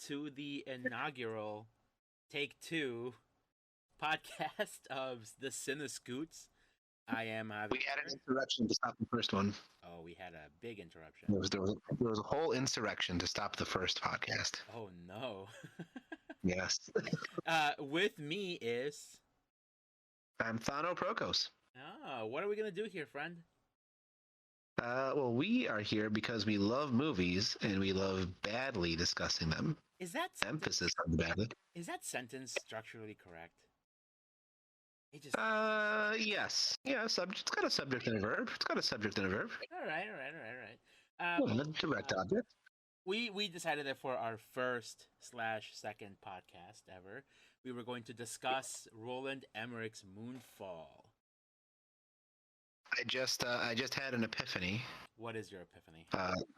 to the inaugural Take Two podcast of the Cine-Scoots. I am We had an Javier. insurrection to stop the first one. Oh, we had a big interruption. There was a whole insurrection to stop the first podcast. Oh no. Yes. With me is. I'm Thano Prokos. Oh, what are we gonna do here, friend? Well, we are here because we love movies and we love badly discussing them. Is that Emphasis on the badly. Is that sentence structurally correct? It just. Yes. Yeah, it's got a subject and a verb. It's got a subject and a verb. All right. And a direct object. We decided that for our first/second podcast ever, we were going to discuss Roland Emmerich's Moonfall. I just had an epiphany. What is your epiphany?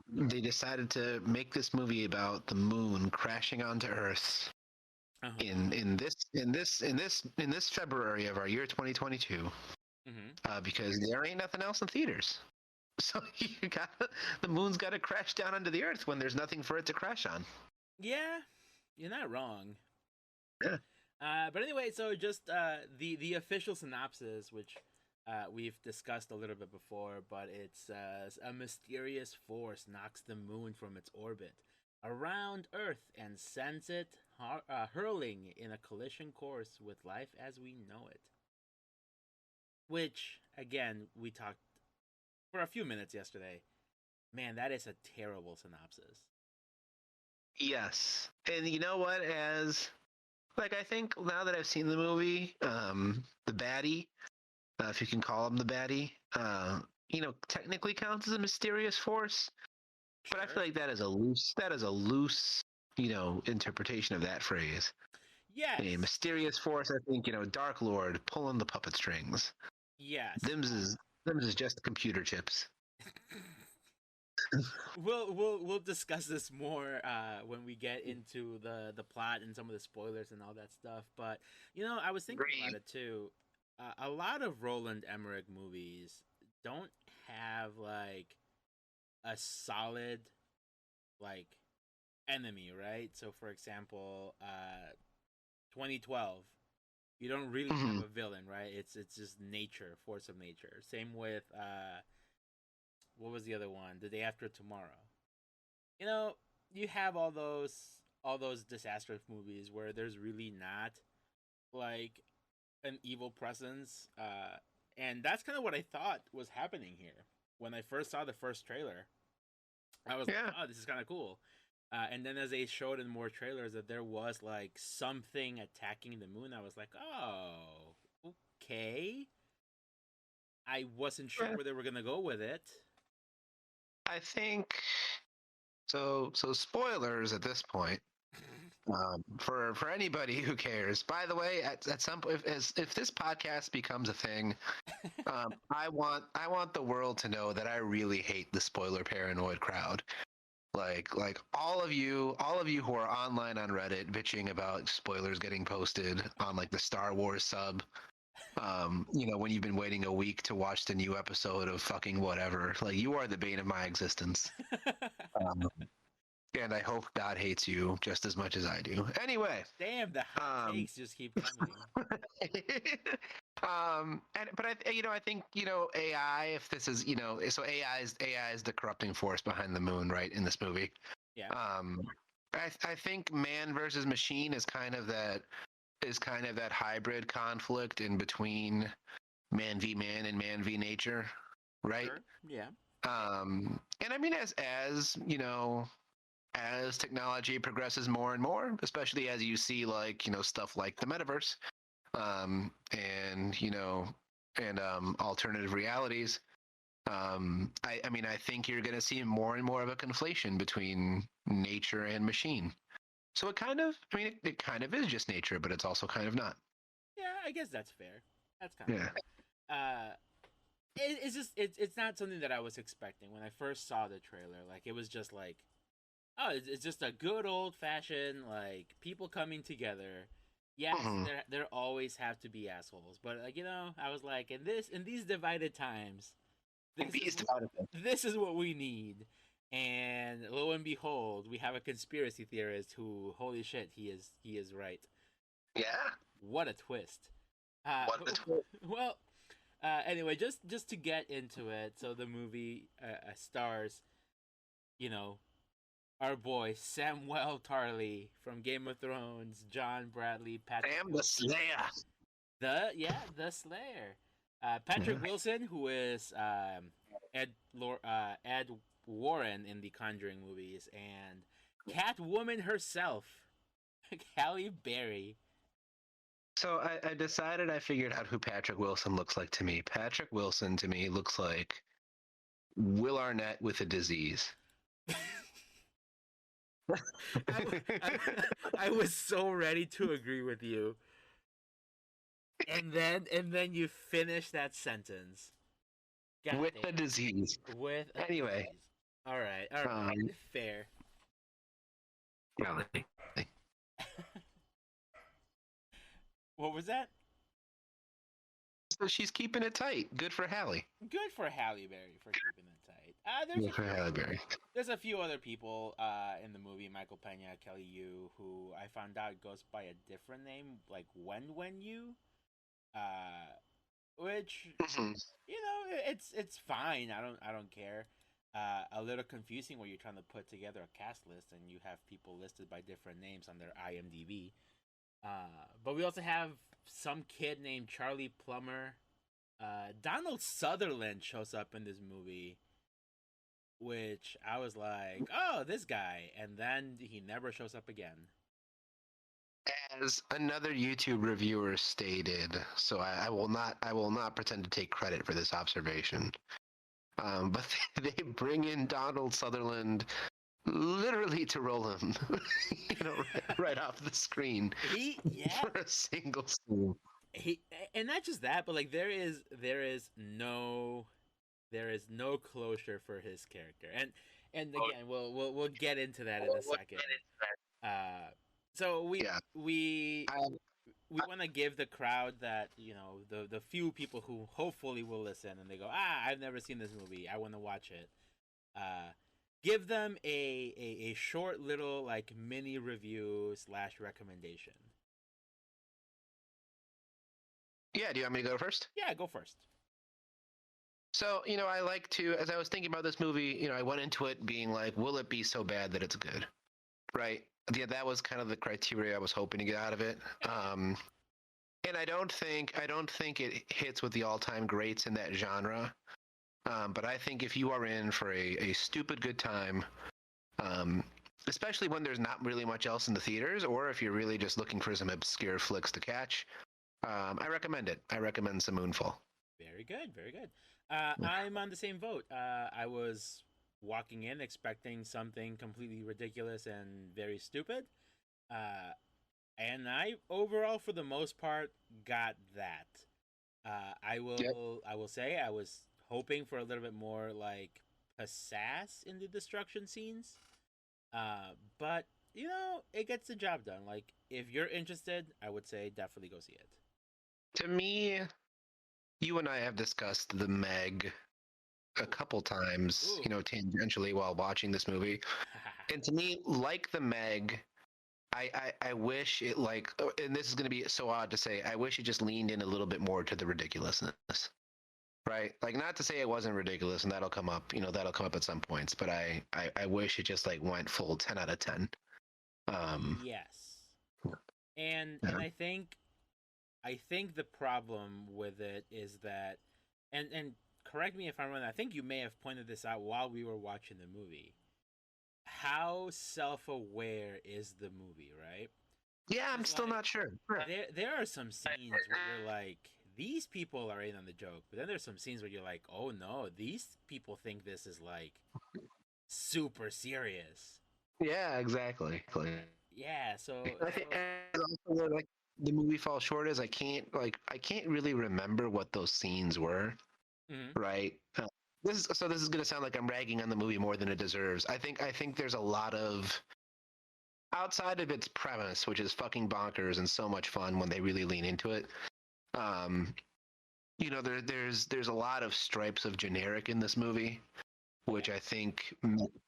They decided to make this movie about the moon crashing onto Earth in this February of our year 2022. Because there ain't nothing else in theaters. So the moon's got to crash down onto the Earth when there's nothing for it to crash on. Yeah, you're not wrong. Yeah. But anyway, so just the official synopsis, which we've discussed a little bit before, but it's a mysterious force knocks the moon from its orbit around Earth and sends it hurling in a collision course with life as we know it. Which, again, we talked for a few minutes yesterday. Man, that is a terrible synopsis. Yes. And you know what? I think now that I've seen the movie, the baddie, if you can call him the baddie, technically counts as a mysterious force. But I feel like that is a loose, interpretation of that phrase. Yes. A mysterious force, I think, Dark Lord pulling the puppet strings. Yes. Them's is just computer chips. We'll discuss this more when we get into the plot and some of the spoilers and all that stuff. But I was thinking about it too. A lot of Roland Emmerich movies don't have like a solid like enemy, right? So for example, 2012, you don't really have a villain, right? It's just nature, force of nature. Same with what was the other one? The Day After Tomorrow. You have all those disaster movies where there's really not like an evil presence, and that's kind of what I thought was happening here when I first saw the first trailer. I was like, oh, this is kind of cool. And then as they showed in more trailers that there was like something attacking the moon, I was like, oh, okay. I wasn't sure where they were gonna go with it. I think so. Spoilers at this point. For anybody who cares. By the way, at some point, if this podcast becomes a thing, I want the world to know that I really hate the spoiler paranoid crowd. Like all of you who are online on Reddit bitching about spoilers getting posted on like the Star Wars sub. When you've been waiting a week to watch the new episode of fucking whatever, like you are the bane of my existence. And I hope God hates you just as much as I do. Anyway. Damn, the hot takes just keep coming. But I think AI. If this is so AI is the corrupting force behind the moon, right? In this movie. Yeah. I think man versus machine is kind of that hybrid conflict in between man v man and man v nature, right? Sure. Yeah. And I mean, as technology progresses more and more, especially as you see stuff like the metaverse, and alternative realities, I think you're going to see more and more of a conflation between nature and machine. So it kind of is just nature, but it's also kind of not. Yeah, I guess that's fair. That's kind of fair. It's just it's not something that I was expecting when I first saw the trailer. Like it was just like, oh, it's just a good old fashioned like people coming together. Yes, there always have to be assholes, but I was like, in these divided times, this is what we need. And lo and behold, we have a conspiracy theorist who, holy shit, he is right. Yeah. What a twist. What the twist? Well, anyway, just to get into it, so the movie stars, you know, our boy Samuel Tarly from Game of Thrones, John Bradley, Patrick Sam the Wilson, Slayer. the Slayer, Patrick Wilson, who is Ed Warren in the Conjuring movies, and Catwoman herself, Halle Berry. So I decided I figured out who Patrick Wilson looks like to me. Patrick Wilson to me looks like Will Arnett with a disease. I was so ready to agree with you. And then you finish that sentence. God with damn. a disease. With a Anyway. disease. All right. Fair. Well, What was that? so she's keeping it tight. Good for Halle. Good for Halle Berry for keeping it tight. Good for Halle Berry. There's a few other people in the movie, Michael Pena, Kelly Yu, who I found out goes by a different name, like Wen Yu. Which you know, it's fine. I don't care. A little confusing when you're trying to put together a cast list and you have people listed by different names on their IMDb. But we also have some kid named Charlie Plummer. Donald Sutherland shows up in this movie, which I was like, oh, this guy, and then he never shows up again. As another YouTube reviewer stated, so I will not pretend to take credit for this observation. But they bring in Donald Sutherland literally to roll him, right off the screen. For a single scene. And not just that, but like there is no closure for his character, and again we'll get into that in a second. So we want to give the crowd that, you know, the few people who hopefully will listen and they go, I've never seen this movie, I want to watch it. Give them a short little like mini review / recommendation. Yeah, do you want me to go first? Yeah, go first. So, I like to, as I was thinking about this movie, I went into it being like, will it be so bad that it's good? Right? Yeah, that was kind of the criteria I was hoping to get out of it. And I don't think it hits with the all-time greats in that genre. But I think if you are in for a stupid good time, especially when there's not really much else in the theaters, or if you're really just looking for some obscure flicks to catch, I recommend it. I recommend some Moonfall. Very good, very good. I'm on the same boat. I was walking in expecting something completely ridiculous and very stupid. And I overall, for the most part, got that. I will say I was hoping for a little bit more like pizzazz in the destruction scenes. But it gets the job done. Like, if you're interested, I would say definitely go see it. To me, you and I have discussed the Meg a couple times, tangentially while watching this movie. And to me, like the Meg, I wish it and this is going to be so odd to say, I wish it just leaned in a little bit more to the ridiculousness. Right? Like, not to say it wasn't ridiculous, and that'll come up, that'll come up at some points, but I wish it just went full 10 out of 10. Yes. And I think the problem with it is that, and correct me if I'm wrong, I think you may have pointed this out while we were watching the movie. How self-aware is the movie, right? Yeah, I'm still not sure. There are some scenes where you're like, these people are in on the joke, but then there's some scenes where you're like, oh no, these people think this is like super serious. Yeah, exactly. Yeah, so where the movie falls short is I can't really remember what those scenes were. Mm-hmm. Right? This is going to sound like I'm ragging on the movie more than it deserves. I think there's a lot of, outside of its premise, which is fucking bonkers and so much fun when they really lean into it. There's a lot of stripes of generic in this movie. which I think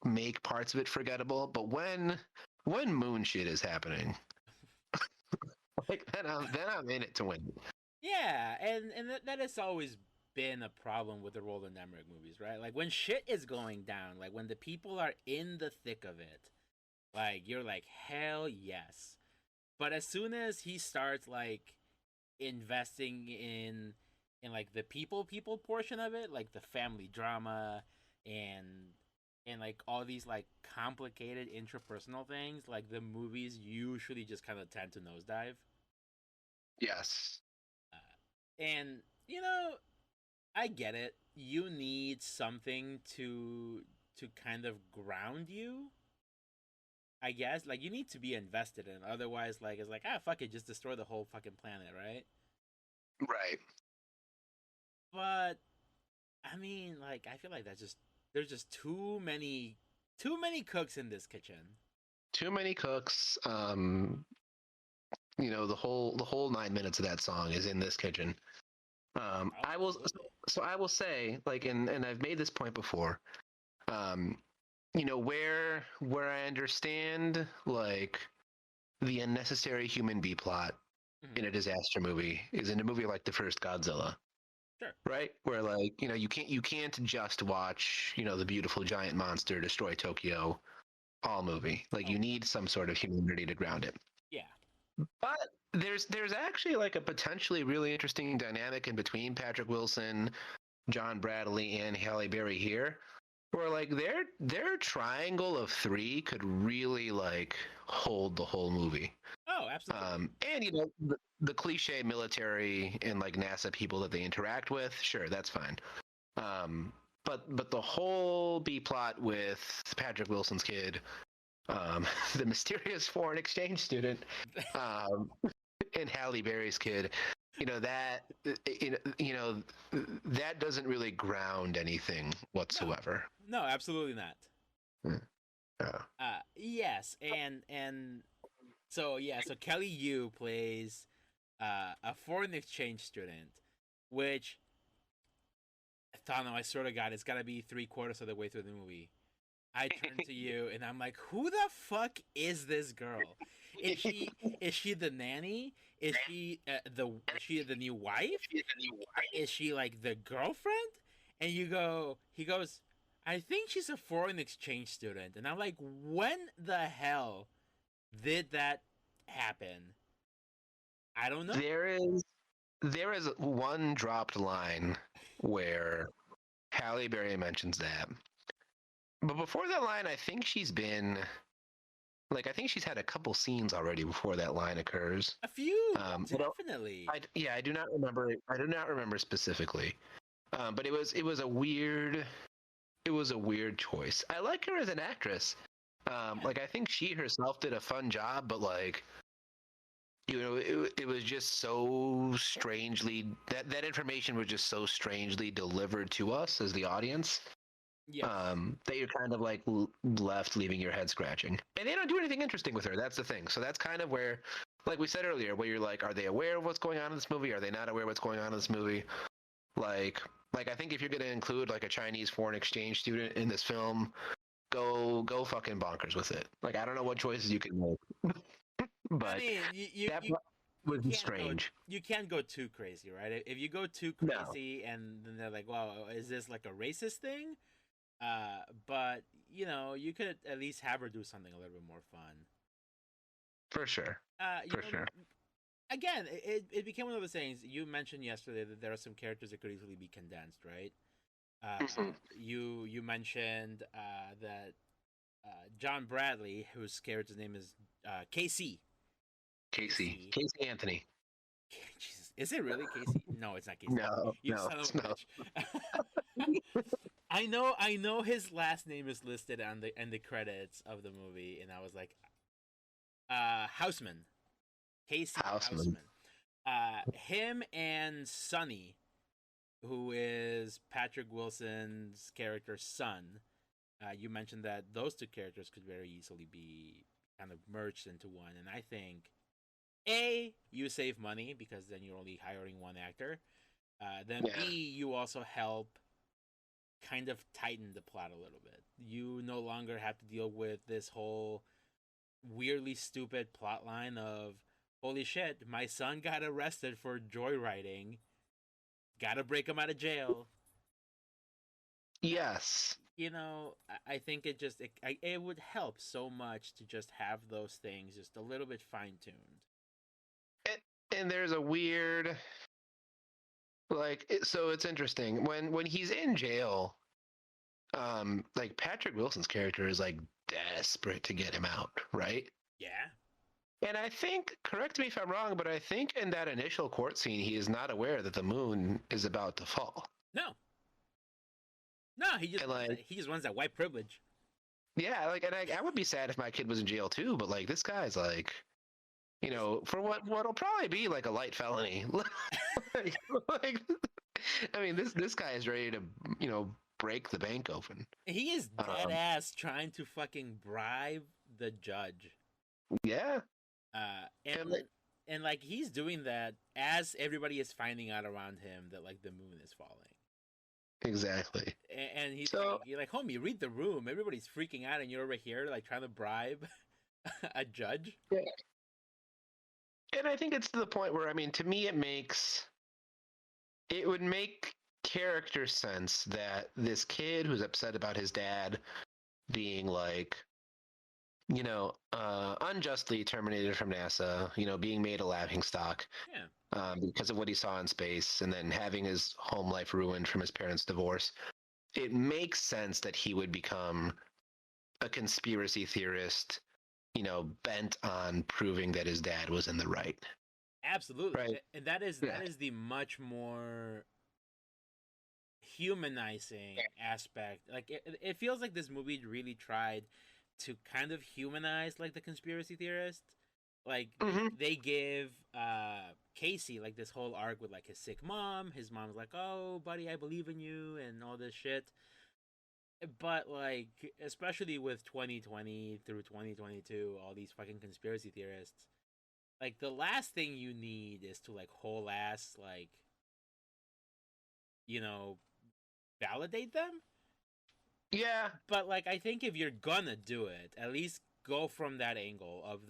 make parts of it forgettable. But when moon shit is happening, like then I'm in it to win. Yeah, and that has always been a problem with the Roland Emmerich movies, right? Like when shit is going down, like when the people are in the thick of it, like you're like hell yes. But as soon as he starts like investing in like the people portion of it, like the family drama and like all these like complicated interpersonal things, like the movies usually just kind of tend to nosedive. Yes. And you know, I get it. You need something to kind of ground you. I guess like you need to be invested in. Otherwise, like it's like fuck it, just destroy the whole fucking planet, right? Right. But I mean, like I feel like that's just there's just too many cooks in this kitchen. Too many cooks. The whole 9 minutes of that song is in this kitchen. Oh, I will. absolutely. So I will say, like, and I've made this point before. Um, where I understand like the unnecessary human B plot Mm-hmm. in a disaster movie is in a movie like the first Godzilla, Sure. right? Where like you can't just watch the beautiful giant monster destroy Tokyo all movie. Like Oh, you need some sort of humanity to ground it. yeah. But there's actually like a potentially really interesting dynamic in between Patrick Wilson, John Bradley, and Halle Berry here, where like their triangle of three could really like hold the whole movie. Oh, absolutely. And the cliche military and like NASA people that they interact with, sure, that's fine. But the whole B plot with Patrick Wilson's kid, the mysterious foreign exchange student, um, and Halle Berry's kid, that that doesn't really ground anything No, whatsoever. no, absolutely not. Yeah. Yes, and so yeah, so Kelly Yu plays a foreign exchange student, which Thano, I swear to God, it's got to be 3/4 of the way through the movie. I turn to you and I'm like, who the fuck is this girl? Is she the nanny? Is she the new wife? Is she like the girlfriend? And he goes, I think she's a foreign exchange student. And I'm like, when the hell did that happen? I don't know. There is one dropped line where Halle Berry mentions that. But before that line, I think she's had a couple scenes already before that line occurs. A few, But definitely. I do not remember. I do not remember specifically. But it was a weird choice. I like her as an actress. Yeah. Like I think she herself did a fun job, but like it was just so strangely that information was just so strangely delivered to us as the audience, Yes. that you're kind of like left leaving your head scratching. And they don't do anything interesting with her. That's the thing. So that's kind of where, like we said earlier, where you're like, are they aware of what's going on in this movie? Are they not aware of what's going on in this movie? Like, I think if you're going to include like a Chinese foreign exchange student in this film, go fucking bonkers with it. Like, I don't know what choices you can make, I but mean, that was can't go strange. you can't go too crazy, right? If you go too No, crazy and then they're like, "Well, is this like a racist thing?" But you could at least have her do something a little bit more fun. for sure, Uh, you for know, sure. again, it became one of those things you mentioned yesterday that there are some characters that could easily be condensed, right? Mhm. You mentioned that John Bradley, whose character's name is KC. Casey. Casey Anthony. Jesus, is it really Casey? No, it's not Casey. No, You no, son of it's a no. bitch. I know his last name is listed on the in the credits of the movie, and I was like, Houseman, Casey Houseman. Houseman. Him and Sonny, who is Patrick Wilson's character's son. You mentioned that those two characters could very easily be kind of merged into one, and I think you save money because then you're only hiring one actor. Then Yeah. B, you also help kind of tightened the plot a little bit. You no longer have to deal with this whole weirdly stupid plot line of holy shit, my son got arrested for joyriding. Gotta break him out of jail. Yes. You know, I think it would help so much to just have those things just a little bit fine tuned. And there's a weird, so it's interesting when he's in jail. Like Patrick Wilson's character is like desperate to get him out, right? Yeah. And I think, correct me if I'm wrong, but I think in that initial court scene, he is not aware that the moon is about to fall. No, he just wants that white privilege. Yeah, and I would be sad if my kid was in jail too, but like this guy's like, for what'll probably be like a light felony. like, I mean, this guy is ready to, break the bank open. He is dead ass trying to fucking bribe the judge. Yeah. And like he's doing that as everybody is finding out around him that like the moon is falling. Exactly. And you're like, homie, read the room. Everybody's freaking out, and you're over here like trying to bribe a judge. Yeah. And I think it's to the point where, I mean, to me, it would make character sense that this kid who's upset about his dad being like, unjustly terminated from NASA, being made a laughingstock. Yeah. Because of what he saw in space, and then having his home life ruined from his parents' divorce. It makes sense that he would become a conspiracy theorist, bent on proving that his dad was in the right. Absolutely. Right. And that is the much more humanizing aspect. Like it feels like this movie really tried to kind of humanize like the conspiracy theorist. Like they give Casey like this whole arc with like his sick mom. His mom's like, "Oh, buddy, I believe in you," and all this shit. But like, especially with 2020 through 2022, all these fucking conspiracy theorists, like the last thing you need is to like whole ass like, validate them. Yeah. But like, I think if you're gonna do it, at least go from that angle of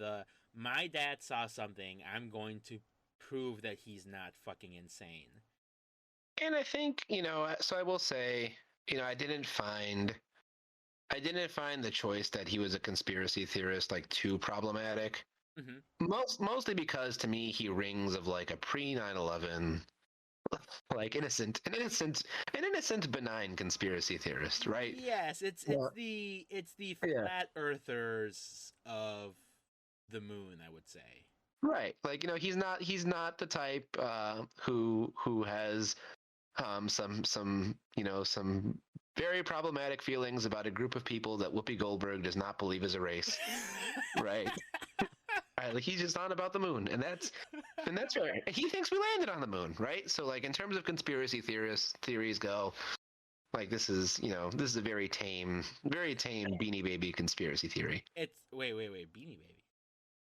my dad saw something, I'm going to prove that he's not fucking insane. And I think, so I will say, I didn't find the choice that he was a conspiracy theorist like too problematic. Mm-hmm. Mostly because to me he rings of like a pre 9/11, like an innocent benign conspiracy theorist, right? Yes, it's the flat earthers of the moon, I would say. Right. Like, he's not the type who has some very problematic feelings about a group of people that Whoopi Goldberg does not believe is a race. Right. Right, like he's just on about the moon, and that's right. He thinks we landed on the moon, right? So like in terms of conspiracy theories go, like this is a very tame Beanie Baby conspiracy theory. It's wait, Beanie Baby.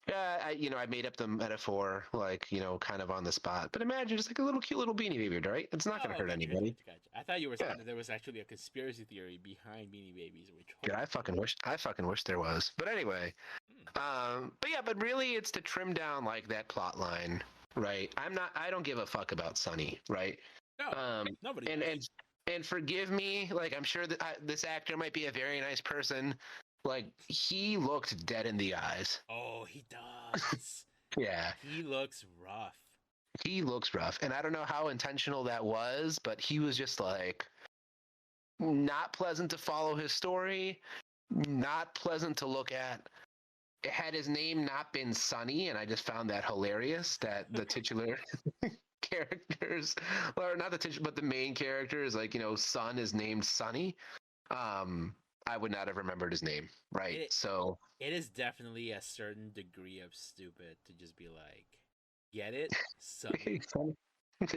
Yeah, I made up the metaphor, like, kind of on the spot. But imagine just like a cute little Beanie Baby, right? It's not going to hurt anybody. Gotcha. I thought you were saying that there was actually a conspiracy theory behind Beanie Babies, which. Dude, I fucking wish there was. But anyway, but really, it's to trim down like that plot line, right? I don't give a fuck about Sonny, right? No, nobody. And forgive me, like I'm sure that this actor might be a very nice person. Like, he looked dead in the eyes. Oh, he does. Yeah. He looks rough. He looks rough. And I don't know how intentional that was, but he was just like not pleasant to follow his story, not pleasant to look at. Had his name not been Sonny, and I just found that hilarious that the titular characters, or not the titular, but the main character is like, son is named Sonny. I would not have remembered his name, right? So it is definitely a certain degree of stupid to just be like, get it, Sonny.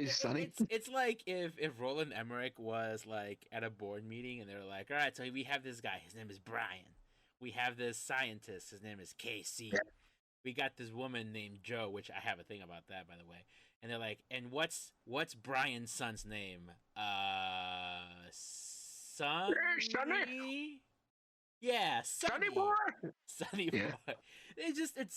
Sonny. It's like if Roland Emmerich was like at a board meeting and they're like, all right, so we have this guy, his name is Brian. We have this scientist, his name is KC. We got this woman named Joe, which I have a thing about that, by the way. And they're like, and what's Brian's son's name? Sunny. Yeah, Sunny Sunny. boy. Sunny Yeah, boy. It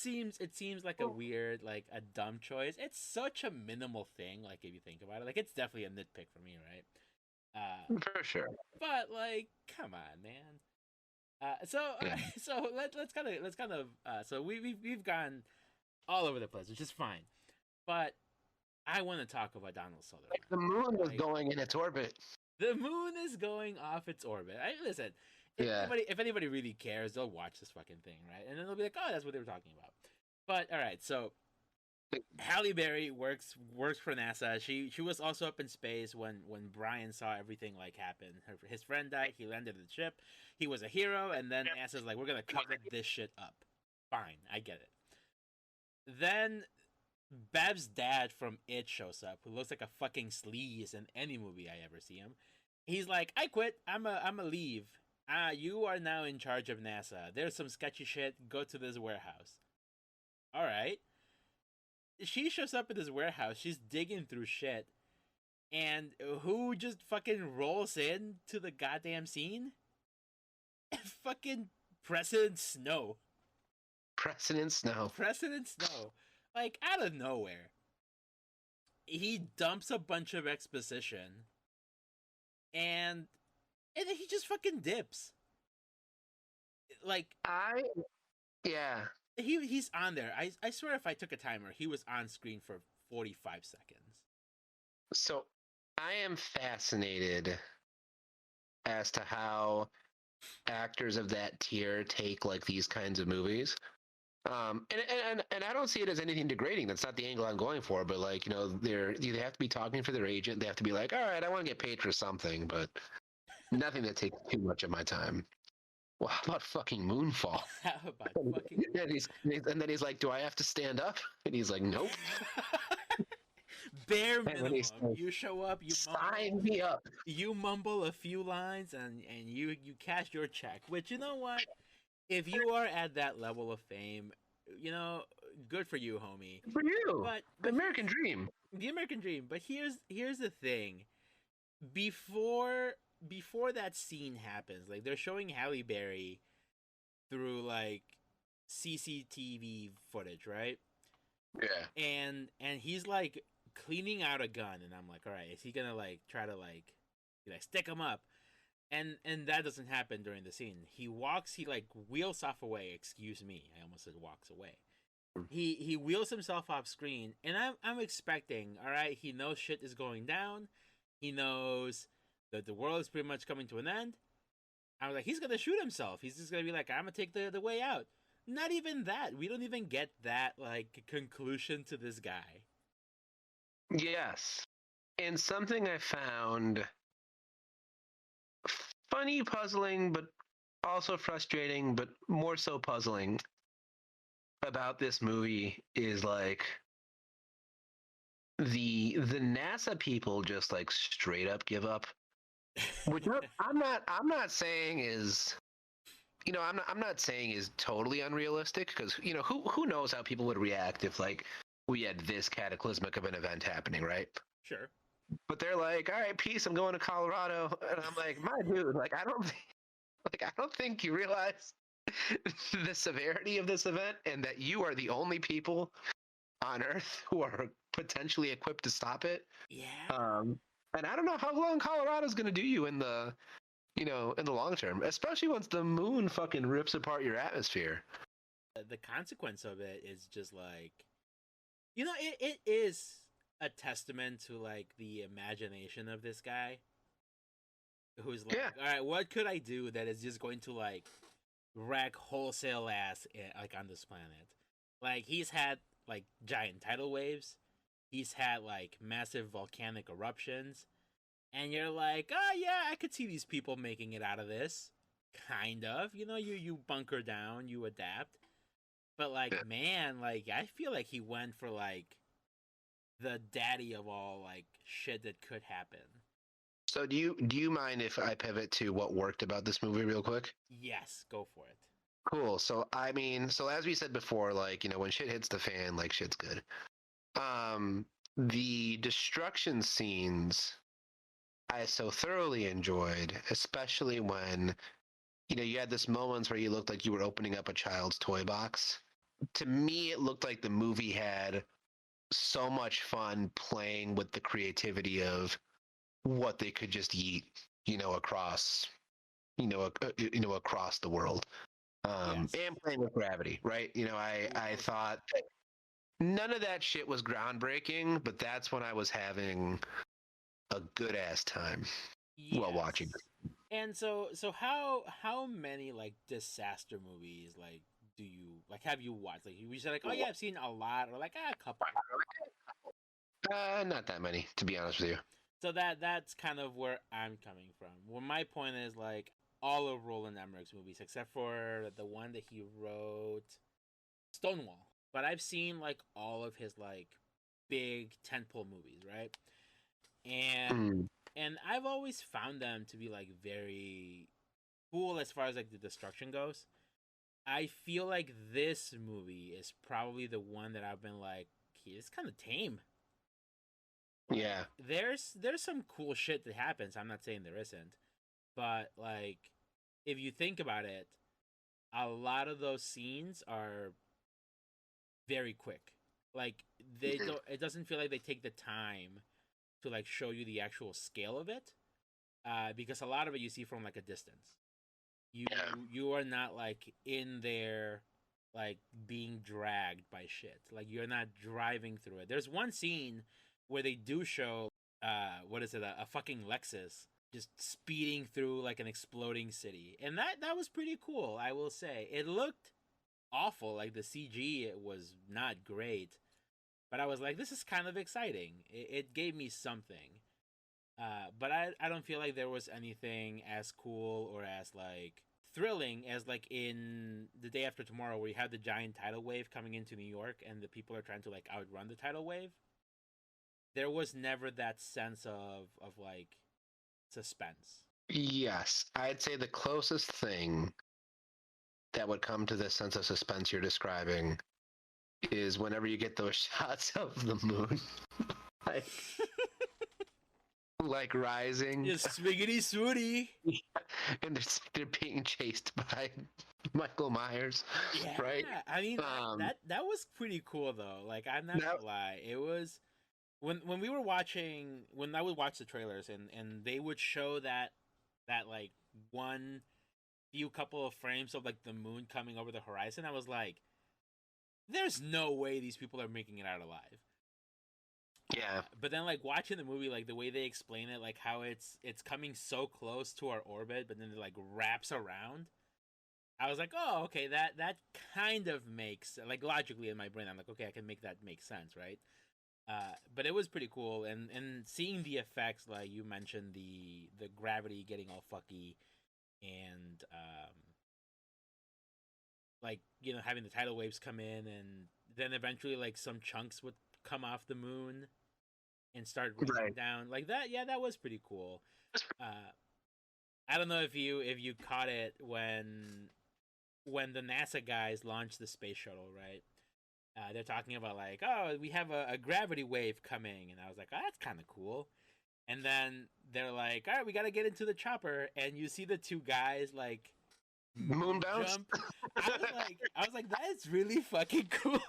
seems like a weird, like a dumb choice. It's such a minimal thing, like if you think about it. Like it's definitely a nitpick for me, right? for sure. But like, come on, man. Yeah. So let's kind of so we've gone all over the place, which is fine. But I want to talk about Donald Sutherland. The moon was Like going in its orbit. the moon is going off its orbit. I listen. Yeah. If anybody really cares, they'll watch this fucking thing, right? And then they'll be like, "Oh, that's what they were talking about." But all right, so Halle Berry works for NASA. She was also up in space when Brian saw everything like happen. His friend died. He landed the ship. He was a hero, and then NASA's like, "We're gonna cover this shit up." Fine, I get it. Then Bab's dad from It shows up, who looks like a fucking sleaze in any movie I ever see him. He's like, "I quit. I'm a leave. You are now in charge of NASA. There's some sketchy shit. Go to this warehouse." All right. She shows up at this warehouse. She's digging through shit, and who just fucking rolls in to the goddamn scene? Fucking President Snow. President Snow. President Snow. Like, out of nowhere. He dumps a bunch of exposition, and then he just fucking dips. Like, Yeah. he's on there. I swear if I took a timer, he was on screen for 45 seconds. So I am fascinated as to how actors of that tier take like these kinds of movies. And I don't see it as anything degrading. That's not the angle I'm going for. But like, you know, they have to be talking for their agent. They have to be like, all right, I want to get paid for something, but nothing that takes too much of my time. Well, how about fucking Moonfall? How about fucking? And then he's like, do I have to stand up? And he's like, nope. Bare And then minimum. he's like, You show up, sign me up. you mumble a few lines, and you cash your check. Which, you know what? If you are at that level of fame, you know, good for you, homie. For you, But the American dream. the American dream. But here's the thing. Before that scene happens, like they're showing Halle Berry through like CCTV footage, right? Yeah. And he's like cleaning out a gun, and I'm like, all right, is he gonna like try to like stick him up? And that doesn't happen during the scene. He like wheels off away. Excuse me, I almost said walks away. He wheels himself off screen, and I'm expecting, all right, he knows shit is going down. He knows that the world is pretty much coming to an end. I was like, he's gonna shoot himself. He's just gonna be like, I'm gonna take the way out. Not even that. We don't even get that like conclusion to this guy. Yes. And something I found funny, puzzling, but also frustrating, but more so puzzling about this movie is like the NASA people just like straight up give up. Which I'm not saying is, you know, I'm not saying is totally unrealistic, because, you know, who knows how people would react if like we had this cataclysmic of an event happening, right? Sure. But they're like, all right, peace, I'm going to Colorado. And I'm like, my dude, like I don't think you realize the severity of this event, and that you are the only people on Earth who are potentially equipped to stop it. Yeah. And I don't know how long Colorado's going to do you in the, you know, in the long term, especially once the moon fucking rips apart your atmosphere. The consequence of it is just like, you know, it is a testament to like the imagination of this guy, who's like, all right, what could I do that is just going to like wreck wholesale ass like on this planet? Like he's had like giant tidal waves, he's had like massive volcanic eruptions, and you're like, oh yeah, I could see these people making it out of this, kind of. You know, you bunker down, you adapt, but like, man, like I feel like he went for like the daddy of all like shit that could happen. So do you mind if I pivot to what worked about this movie real quick? Yes, go for it. Cool. So I mean, so as we said before, like, you know, when shit hits the fan, like shit's good. The destruction scenes, I so thoroughly enjoyed, especially when, you had this moments where you looked like you were opening up a child's toy box. To me, it looked like the movie had so much fun playing with the creativity of what they could just eat, across, across the world. Yes. And playing with gravity, right? I thought that none of that shit was groundbreaking, but that's when I was having a good ass time while watching. Yes. And so how many like disaster movies like do you like have you watched? Like you said like, oh yeah, I've seen a lot, or like a couple. Not that many, to be honest with you. So that's kind of where I'm coming from. Well, my point is like all of Roland Emmerich's movies except for the one that he wrote, Stonewall. But I've seen like all of his like big tentpole movies, right? And Mm. and I've always found them to be like very cool as far as like the destruction goes. I feel like this movie is probably the one that I've been like, it's kind of tame. Yeah. There's some cool shit that happens. I'm not saying there isn't, but like if you think about it, a lot of those scenes are very quick. Like they don't. It doesn't feel like they take the time to like show you the actual scale of it, because a lot of it you see from like a distance. You are not like in there like being dragged by shit. Like you're not driving through it. There's one scene where they do show what is it, a fucking Lexus just speeding through like an exploding city. And that was pretty cool, I will say. It looked awful, like the CG it was not great. But I was like, this is kind of exciting. It gave me something. But I don't feel like there was anything as cool or as like thrilling as like in The Day After Tomorrow, where you have the giant tidal wave coming into New York and the people are trying to like outrun the tidal wave. There was never that sense of like suspense. Yes, I'd say the closest thing that would come to this sense of suspense you're describing is whenever you get those shots of the moon, like, like rising, Just swiggity swooty. and they're being chased by Michael Myers, Yeah, right? I mean that was pretty cool though. Like I'm not That, gonna lie, it was when we were watching, when I would watch the trailers and they would show that like one few couple of frames of like the moon coming over the horizon. I was like, there's no way these people are making it out alive. yeah, But then like watching the movie, like the way they explain it, like how it's coming so close to our orbit, but then it like wraps around. I was like, oh, okay, that kind of makes like logically in my brain. I'm like, okay, I can make that make sense, right? But it was pretty cool, and seeing the effects, like you mentioned, the gravity getting all fucky, and like having the tidal waves come in, and then eventually like some chunks would come off the moon and start raining right. down like that. Yeah, that was pretty cool. I don't know if you caught it when the NASA guys launched the space shuttle, right? They're talking about like, oh, we have a gravity wave coming, and I was like, oh, that's kind of cool. And then they're like, all right, we got to get into the chopper, and you see the two guys like Moon bounce. jump. I was like, that is really fucking cool.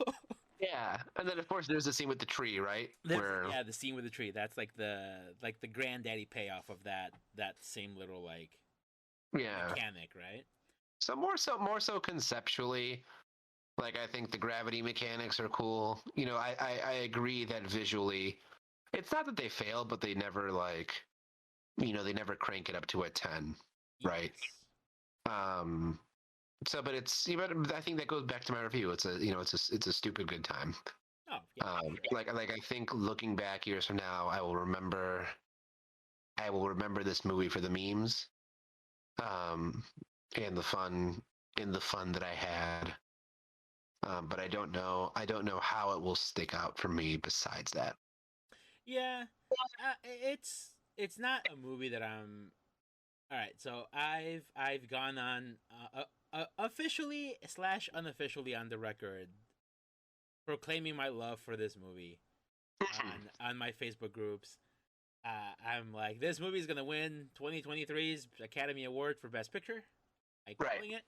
Yeah, and then of course there's the scene with the tree, right? Where Yeah, the scene with the tree. That's like the granddaddy payoff of that same little like yeah. mechanic, right? So more so conceptually, like I think the gravity mechanics are cool. I agree that visually, it's not that they fail, but they never they never crank it up to a 10, right? Yes. But I think that goes back to my review. It's a stupid good time. Oh yeah. Like I think looking back years from now, I will remember this movie for the memes, and the fun that I had. But I don't know how it will stick out for me besides that. Yeah. It's not a movie that I'm. All right, so I've gone on officially slash unofficially on the record proclaiming my love for this movie on my Facebook groups. I'm like, this movie is gonna win 2023's Academy Award for Best Picture. I'm Right. calling it.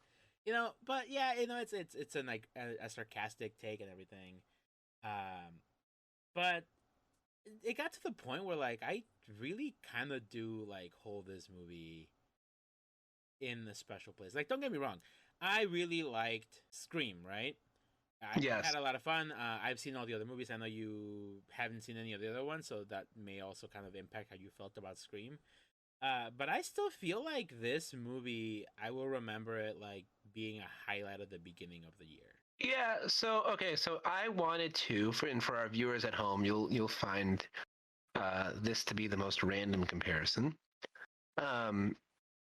You know, but yeah, you know, it's like a sarcastic take and everything. But it got to the point where like I really kind of do like hold this movie in the special place. Like, don't get me wrong, I really liked Scream, right? I Yes. had a lot of fun. I've seen all the other movies. I know you haven't seen any of the other ones, so that may also kind of impact how you felt about Scream. But I still feel like this movie, I will remember it like being a highlight of the beginning of the year. Yeah. So okay. So I wanted to, for our viewers at home, you'll find this to be the most random comparison. Um,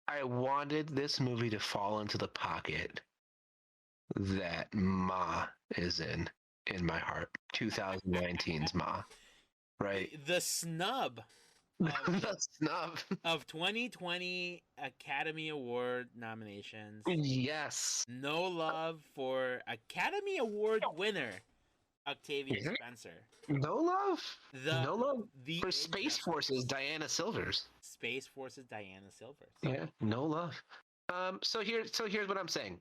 I wanted this movie to fall into the pocket that Ma is in my heart. 2019's Ma, right? The snub of The snub. of 2020 Academy Award nominations. Yes. No love for Academy Award winner Octavia Mhm. Spencer. No love. No love The for Space Force's Diana Silvers. Space Force's Diana Silvers. Yeah, no love. So here's what I'm saying.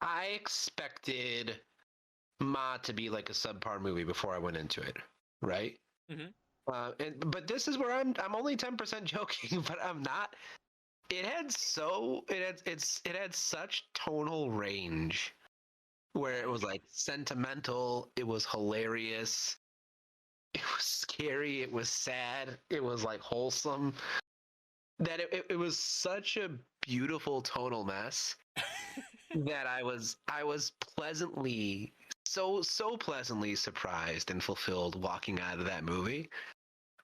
I expected Ma to be like a subpar movie before I went into it, right? Mhm. But this is where I'm only 10% joking, but I'm not. It had such tonal range where it was like sentimental, it was hilarious, it was scary, it was sad, it was like wholesome. That it was such a beautiful tonal mess that I was pleasantly so pleasantly surprised and fulfilled walking out of that movie.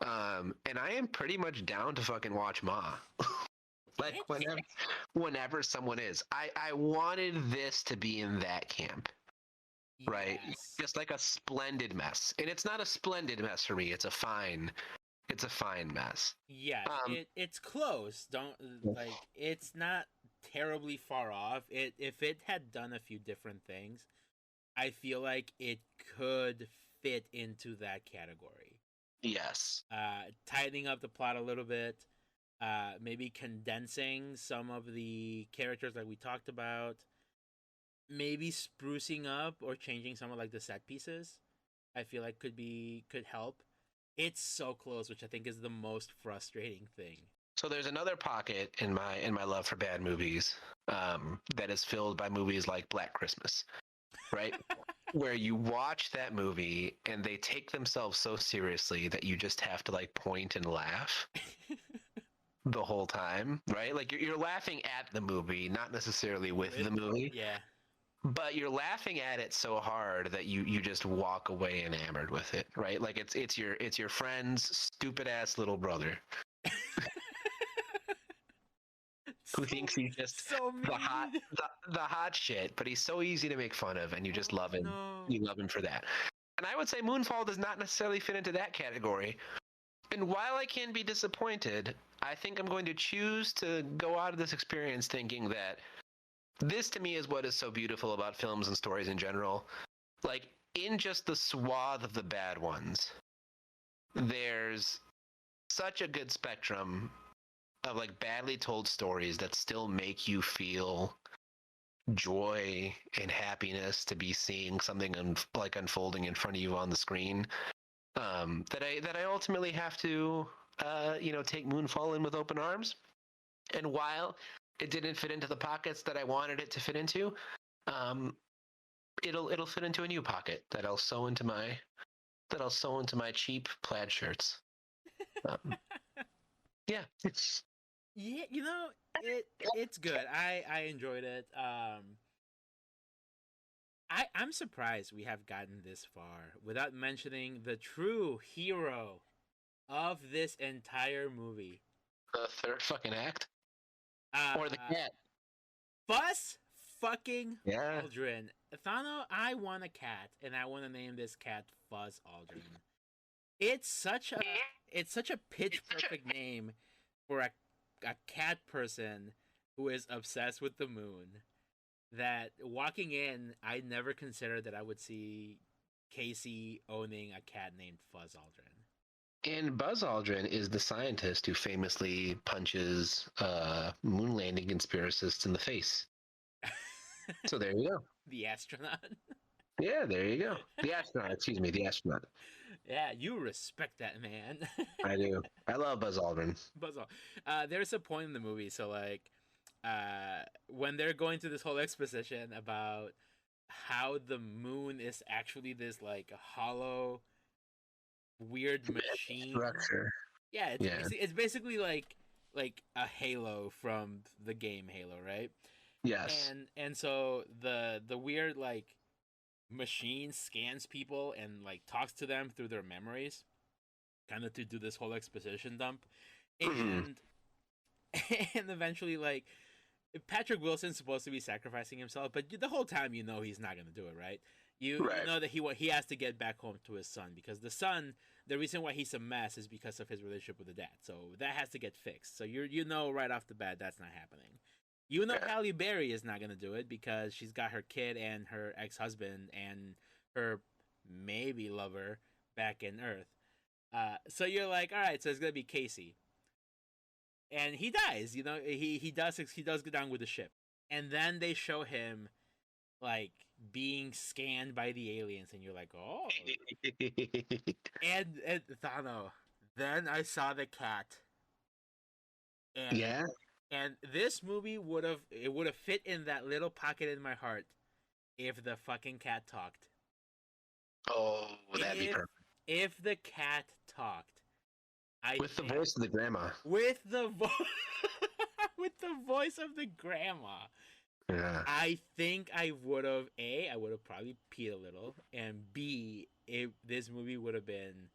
And I am pretty much down to fucking watch Ma. Like whenever someone is. I wanted this to be in that camp. Right? Yes. Just like a splendid mess. And it's not a splendid mess for me, it's a fine mess. Yes, it's close. Don't like it's not terribly far off. If it had done a few different things, I feel like it could fit into that category. Yes. Tightening up the plot a little bit, maybe condensing some of the characters that we talked about, maybe sprucing up or changing some of like the set pieces. I feel like could help. It's so close, which I think is the most frustrating thing. So there's another pocket in my love for bad movies that is filled by movies like Black Christmas, right? Where you watch that movie and they take themselves so seriously that you just have to like point and laugh the whole time, right? Like you're laughing at the movie, not necessarily with the movie. Yeah. But you're laughing at it so hard that you just walk away enamored with it, right? Like it's your friend's stupid ass little brother who thinks he's just so the hot shit, but he's so easy to make fun of, and you just love him. No. You love him for that. And I would say Moonfall does not necessarily fit into that category. And while I can be disappointed, I think I'm going to choose to go out of this experience thinking that this to me is what is so beautiful about films and stories in general. Like, in just the swath of the bad ones, there's such a good spectrum of like badly told stories that still make you feel joy and happiness to be seeing something unfolding in front of you on the screen. That I ultimately have to take Moonfall in with open arms. And while it didn't fit into the pockets that I wanted it to fit into, it'll fit into a new pocket that I'll sew into my cheap plaid shirts. Yeah. Yeah, you know, it's good. I enjoyed it. I'm surprised we have gotten this far without mentioning the true hero of this entire movie. The third fucking act? Or the cat? Buzz fucking Yeah. Aldrin. Thano, I want a cat, and I want to name this cat Fuzz Aldrin. It's such a pitch perfect name for a cat person who is obsessed with the moon. That walking in, I never considered that I would see Casey owning a cat named Fuzz Aldrin. And Buzz Aldrin is the scientist who famously punches moon landing conspiracists in the face. So there you go. The astronaut. Yeah, there you go. The astronaut, excuse me, the astronaut. Yeah, you respect that man. I do. I love Buzz Aldrin. Buzz there's a point in the movie, so like, when they're going through this whole exposition about how the moon is actually this like hollow, weird machine. Structure. Yeah, Yeah. it's basically like a Halo from the game Halo, right? Yes. And so the weird like machine scans people and like talks to them through their memories, kind of to do this whole exposition dump, and and eventually like Patrick Wilson's supposed to be sacrificing himself, but the whole time you know he's not gonna do it, right? You know that he has to get back home to his son because the son, the reason why he's a mess is because of his relationship with the dad. So that has to get fixed. So you know right off the bat that's not happening. You know Halle Berry is not gonna do it because she's got her kid and her ex-husband and her maybe lover back in Earth. So you're like, all right, so it's gonna be Casey, and he dies. You know, he does go down with the ship, and then they show him like being scanned by the aliens, and you're like, oh. and Thano, then I saw the cat. And, and this movie would have fit in that little pocket in my heart if the fucking cat talked. Oh, that'd be perfect. If the cat talked, with the voice of the grandma. With the with the voice of the grandma. Yeah. I think I would have probably peed a little, and B, this movie would have been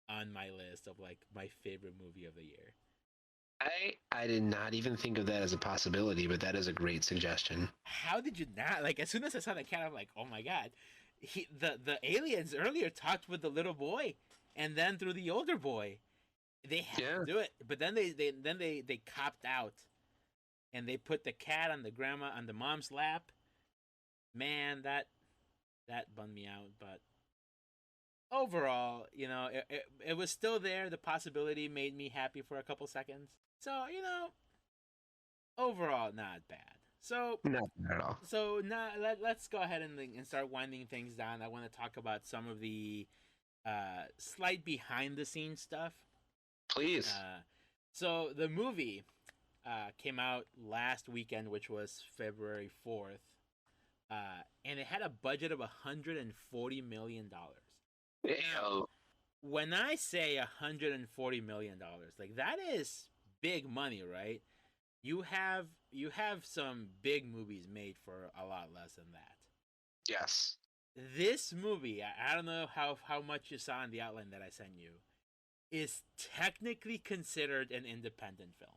on my list of like my favorite movie of the year. I did not even think of that as a possibility, but that is a great suggestion. How did you not? Like, as soon as I saw the cat, I'm like, oh my god. The aliens earlier talked with the little boy, and then through the older boy. They had to do it, but then they copped out, and they put the cat on the mom's lap. Man, that bummed me out. But overall, you know, it was still there. The possibility made me happy for a couple seconds. So, you know, overall, not bad. So not bad at all. So now let's go ahead and start winding things down. I want to talk about some of the slight behind the scenes stuff. Please. So the movie came out last weekend, which was February 4th, and it had a budget of $140 million. Ew. When I say $140 million, like that is big money, right? You have some big movies made for a lot less than that. Yes. This movie, I don't know how much you saw in the outline that I sent you, is technically considered an independent film.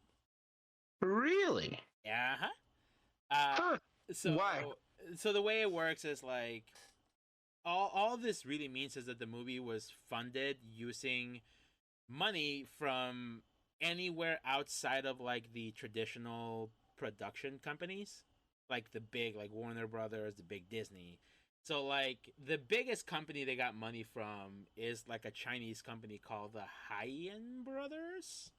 Really? Uh-huh. So why? So the way it works is like all this really means is that the movie was funded using money from anywhere outside of like the traditional production companies, like the big like Warner Brothers, the big Disney. So like the biggest company they got money from is like a Chinese company called the Haiyan Brothers.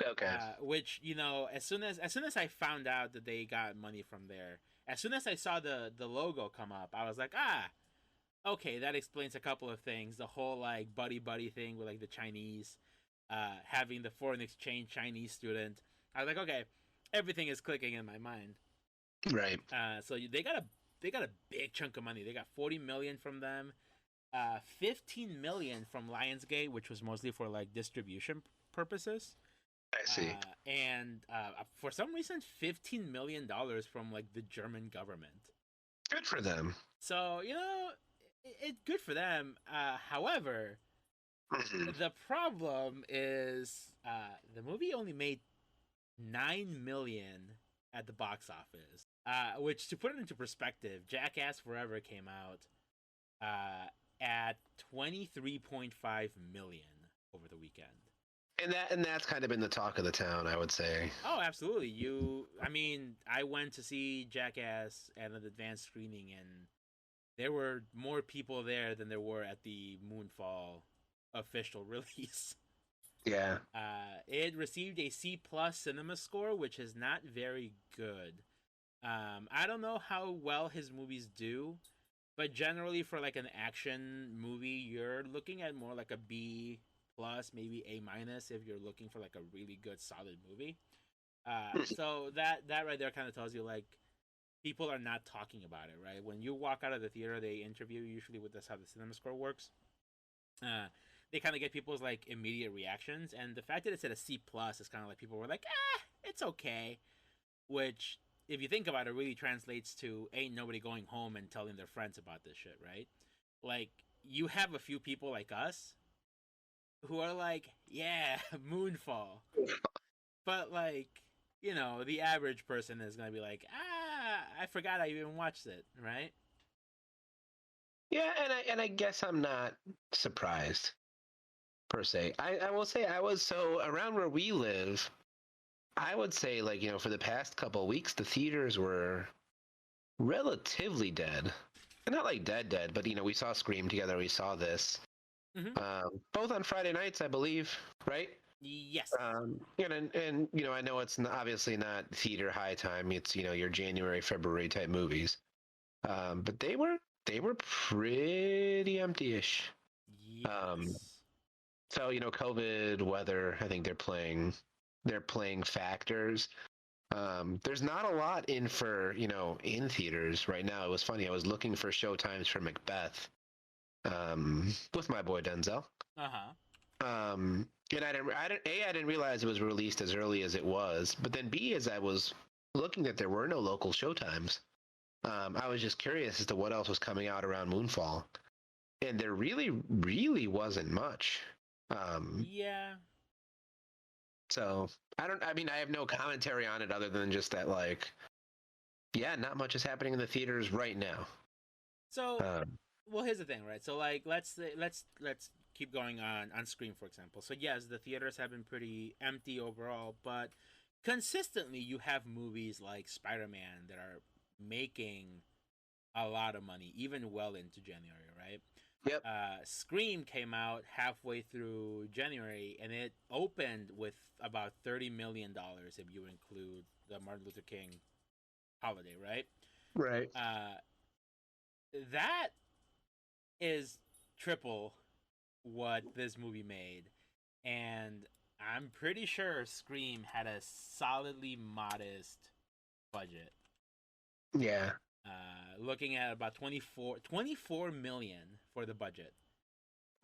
Okay. Which, you know, as soon as I found out that they got money from there, as soon as I saw the logo come up, I was like, okay, that explains a couple of things. The whole like buddy thing with like the Chinese, having the foreign exchange Chinese student. I was like, okay, everything is clicking in my mind. Right. So they got a big chunk of money. They got $40 million from them, $15 million from Lionsgate, which was mostly for like distribution purposes. I see. And for some reason, $15 million from like the German government. Good for them. So, you know, it's good for them. However, the problem is the movie only made $9 million at the box office. Which, to put it into perspective, Jackass Forever came out at $23.5 million over the weekend. And that's kind of been the talk of the town, I would say. Oh, absolutely. I mean, I went to see Jackass at an advanced screening, and there were more people there than there were at the Moonfall official release. Yeah. It received a C plus cinema score, which is not very good. I don't know how well his movies do, but generally for like an action movie, you're looking at more like a B plus, maybe A minus if you're looking for like a really good solid movie. So that right there kind of tells you like people are not talking about it, right? When you walk out of the theater, they interview you usually with that's how the cinema score works. Uh, they kind of get people's like immediate reactions, and the fact that it's at a C plus is kind of like people were like, it's okay, which if you think about it, really translates to ain't nobody going home and telling their friends about this shit, right? Like you have a few people like us who are like, yeah, Moonfall, but like the average person is gonna be like, I forgot I even watched it, right? Yeah, and I guess I'm not surprised per se. I will say I was so around where we live. I would say like for the past couple of weeks the theaters were relatively dead. Not like dead, but we saw Scream together. We saw this both on Friday nights, I believe, right? Yes. And I know it's obviously not theater high time. It's your January, February type movies, but they were pretty empty-ish. Yes. So COVID, weather, I think they're playing factors. There's not a lot in for in theaters right now. It was funny. I was looking for show times for Macbeth, with my boy Denzel. And I didn't realize it was released as early as it was. But then B, as I was looking that there were no local showtimes, I was just curious as to what else was coming out around Moonfall, and there really, really wasn't much. Yeah. So I have no commentary on it other than just that, like, yeah, not much is happening in the theaters right now. So, well, here's the thing, right? So, like, let's keep going on Scream, for example. So, yes, the theaters have been pretty empty overall, but consistently, you have movies like Spider-Man that are making a lot of money, even well into January, right? Yep. Scream came out halfway through January, and it opened with about $30 million if you include the Martin Luther King holiday, right? Right. That is triple what this movie made, and I'm pretty sure Scream had a solidly modest budget. Yeah. Looking at about 24 million for the budget.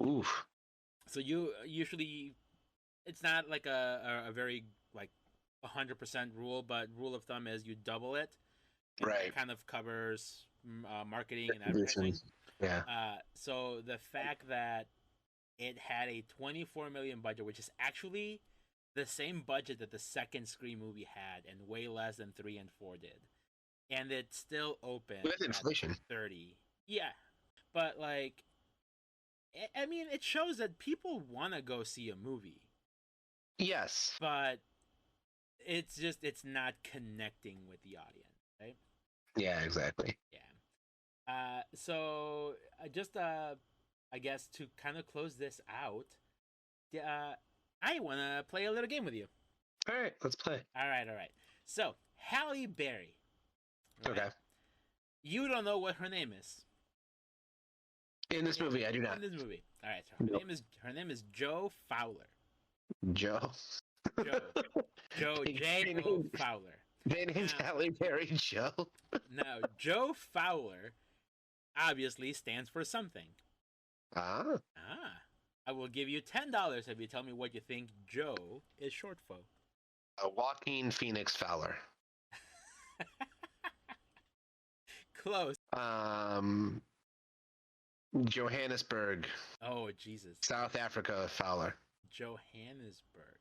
Oof. So you usually, it's not like a very like 100% rule, but rule of thumb is you double it, and Right. that kind of covers marketing and advertising. Yeah. So the fact that it had a 24 million budget, which is actually the same budget that the second Scream movie had, and way less than 3 and 4 did, and it still opened With inflation. 30. Yeah, but like, I mean, it shows that people want to go see a movie. Yes. But it's not connecting with the audience, right? Yeah, exactly. Yeah. So I guess to kind of close this out, I want to play a little game with you. All right, let's play. All right. So Halle Berry. Right? Okay. You don't know what her name is. In this movie, I do not. In this movie. All right. So her name is Jo Fowler. Joe. Joe J.O. Fowler. They named Halle Berry Joe. Now, Jo Fowler obviously stands for something. Ah. I will give you $10 if you tell me what you think Joe is short for. Joaquin Phoenix Fowler. Close. Johannesburg. Oh, Jesus. South Africa Fowler. Johannesburg,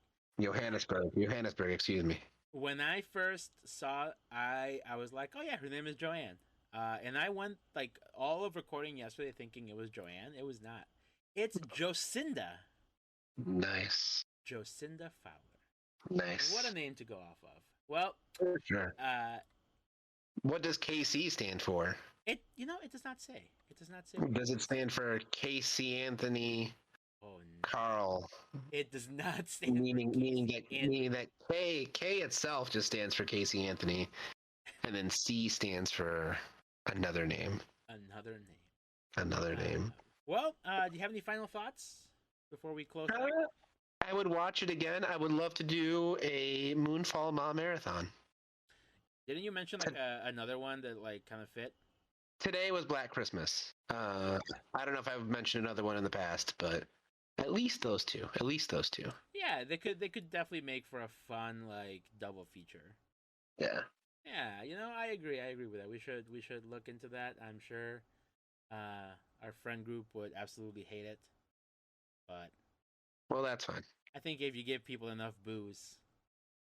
excuse me. When I first saw, I was like, oh yeah, her name is Joanne. And I went like all of recording yesterday thinking it was Joanne. It was not. It's Jocinda. Nice. Jocinda Fowler. Nice. What a name to go off of. Well, sure. What does KC stand for? It does not say. It does not say. Does it stand for Casey Anthony? Oh Carl. It does not stand Meaning for that K itself just stands for Casey Anthony, and then C stands for another name. Another name. Another name. Well, do you have any final thoughts before we close out? I would watch it again. I would love to do a Moonfall marathon. Didn't you mention like another one that like kind of fit? Today was Black Christmas. I don't know if I've mentioned another one in the past, but at least those two. At least those two. Yeah, they could definitely make for a fun like double feature. Yeah. Yeah, you know, I agree with that. We should look into that. I'm sure our friend group would absolutely hate it. But well, that's fine. I think if you give people enough booze.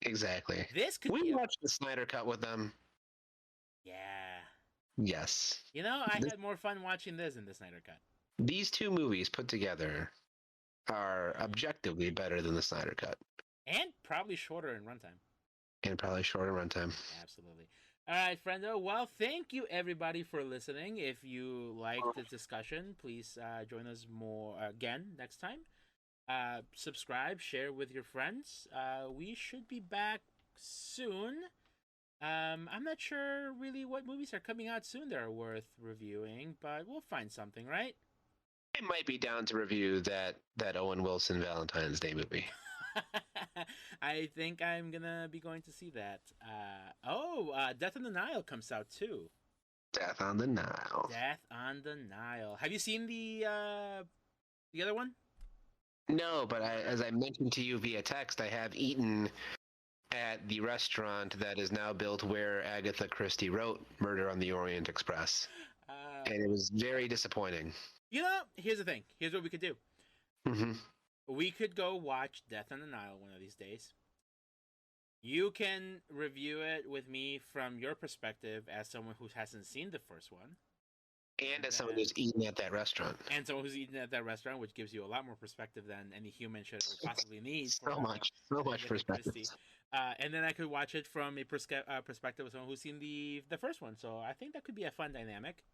Exactly. This could we watched the Snyder Cut with them. Yeah. Yes. You know, I had more fun watching this than the Snyder Cut. These two movies put together are objectively better than the Snyder Cut. And probably shorter in runtime. Absolutely. All right, friendo. Well, thank you everybody for listening. If you liked this discussion, please join us more again next time. Subscribe, share with your friends. We should be back soon. I'm not sure really what movies are coming out soon that are worth reviewing, but we'll find something, right? I might be down to review that Owen Wilson Valentine's Day movie. I think I'm gonna be going to see that. Death on the Nile comes out too. Death on the Nile. Have you seen the other one? No, but as I mentioned to you via text, I have eaten at the restaurant that is now built where Agatha Christie wrote Murder on the Orient Express. And it was very disappointing. You know, here's the thing. Here's what we could do. Mm-hmm. We could go watch Death on the Nile one of these days. You can review it with me from your perspective as someone who hasn't seen the first one. And as someone who's eaten at that restaurant. And someone who's eaten at that restaurant, which gives you a lot more perspective than any human should ever possibly need. So much perspective. And then I could watch it from a perspective of someone who's seen the first one. So I think that could be a fun dynamic.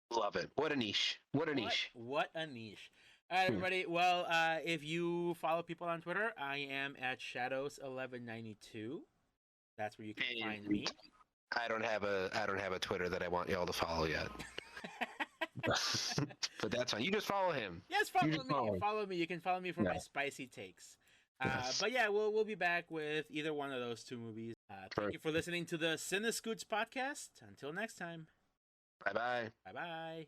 Love it. What a niche. What a niche. All right, everybody. Well, if you follow people on Twitter, I am at Shadows1192. That's where you can find me. I don't have a Twitter that I want y'all to follow yet. But that's fine. You just follow him. Yes, follow me. You can follow me for my spicy takes. But yeah, we'll be back with either one of those two movies. Thank you for listening to the Cine-Scoots podcast. Until next time. Bye-bye. Bye-bye.